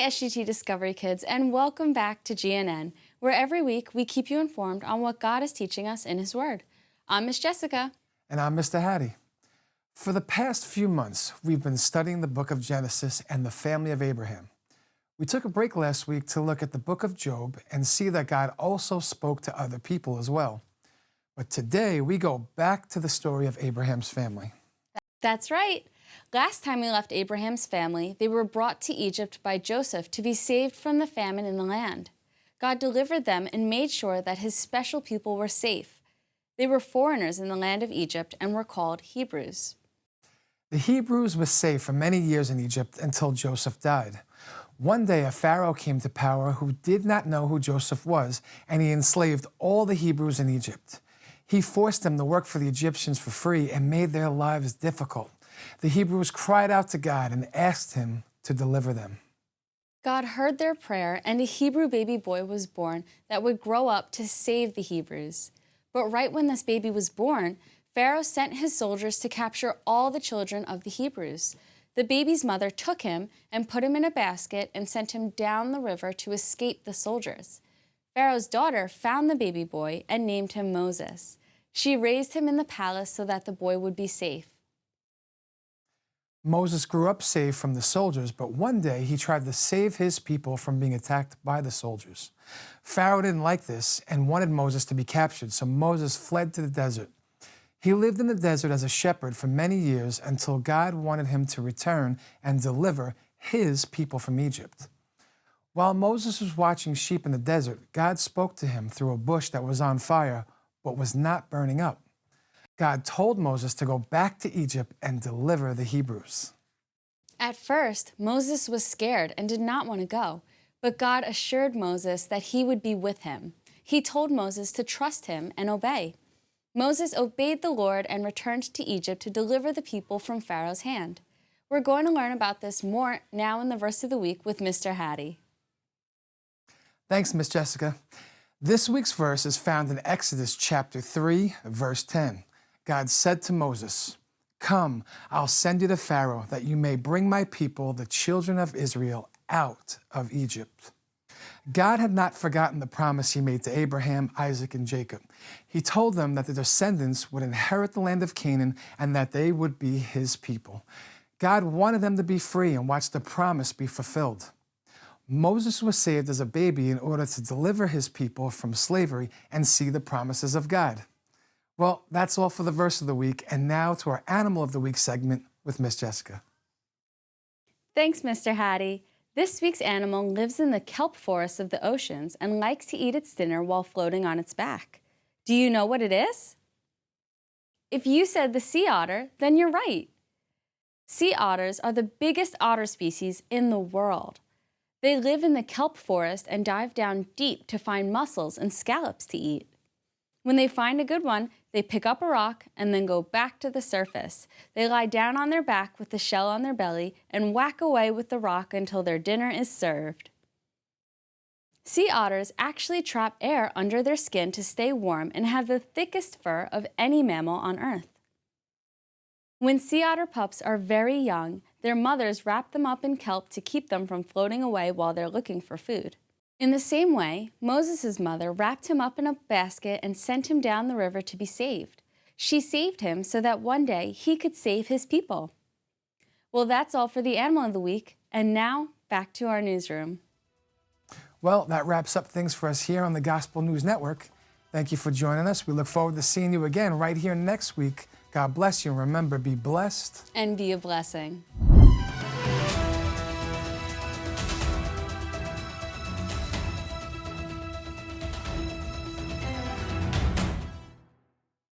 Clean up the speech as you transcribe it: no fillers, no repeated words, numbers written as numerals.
SGT Discovery Kids, and welcome back to GNN, where every week we keep you informed on what God is teaching us in His Word. I'm Miss Jessica. And I'm Mr. Hattie. For the past few months, we've been studying the book of Genesis and the family of Abraham. We took a break last week to look at the book of Job and see that God also spoke to other people as well. But today we go back to the story of Abraham's family. That's right. Last time we left Abraham's family, they were brought to Egypt by Joseph to be saved from the famine in the land. God delivered them and made sure that His special people were safe. They were foreigners in the land of Egypt and were called Hebrews. The Hebrews were safe for many years in Egypt until Joseph died. One day a Pharaoh came to power who did not know who Joseph was, and he enslaved all the Hebrews in Egypt. He forced them to work for the Egyptians for free and made their lives difficult. The Hebrews cried out to God and asked Him to deliver them. God heard their prayer, and a Hebrew baby boy was born that would grow up to save the Hebrews. But right when this baby was born, Pharaoh sent his soldiers to capture all the children of the Hebrews. The baby's mother took him and put him in a basket and sent him down the river to escape the soldiers. Pharaoh's daughter found the baby boy and named him Moses. She raised him in the palace so that the boy would be safe. Moses grew up safe from the soldiers, but one day he tried to save his people from being attacked by the soldiers. Pharaoh didn't like this and wanted Moses to be captured, so Moses fled to the desert. He lived in the desert as a shepherd for many years until God wanted him to return and deliver His people from Egypt. While Moses was watching sheep in the desert, God spoke to him through a bush that was on fire but was not burning up. God told Moses to go back to Egypt and deliver the Hebrews. At first, Moses was scared and did not want to go, but God assured Moses that He would be with him. He told Moses to trust Him and obey. Moses obeyed the Lord and returned to Egypt to deliver the people from Pharaoh's hand. We're going to learn about this more now in the verse of the week with Mr. Hattie. Thanks, Miss Jessica. This week's verse is found in Exodus chapter 3, verse 10. God said to Moses, "Come, I'll send you to Pharaoh, that you may bring my people, the children of Israel, out of Egypt." God had not forgotten the promise He made to Abraham, Isaac, and Jacob. He told them that the descendants would inherit the land of Canaan and that they would be His people. God wanted them to be free and watch the promise be fulfilled. Moses was saved as a baby in order to deliver his people from slavery and see the promises of God. Well, that's all for the verse of the week, and now to our Animal of the Week segment with Miss Jessica. Thanks, Mr. Hattie. This week's animal lives in the kelp forests of the oceans and likes to eat its dinner while floating on its back. Do you know what it is? If you said the sea otter, then you're right. Sea otters are the biggest otter species in the world. They live in the kelp forest and dive down deep to find mussels and scallops to eat. When they find a good one, they pick up a rock and then go back to the surface. They lie down on their back with the shell on their belly and whack away with the rock until their dinner is served. Sea otters actually trap air under their skin to stay warm and have the thickest fur of any mammal on Earth. When sea otter pups are very young, their mothers wrap them up in kelp to keep them from floating away while they're looking for food. In the same way, Moses' mother wrapped him up in a basket and sent him down the river to be saved. She saved him so that one day he could save his people. Well, that's all for the Animal of the Week, and now back to our newsroom. Well, that wraps up things for us here on the Gospel News Network. Thank you for joining us. We look forward to seeing you again right here next week. God bless you, and remember, be blessed And be a blessing.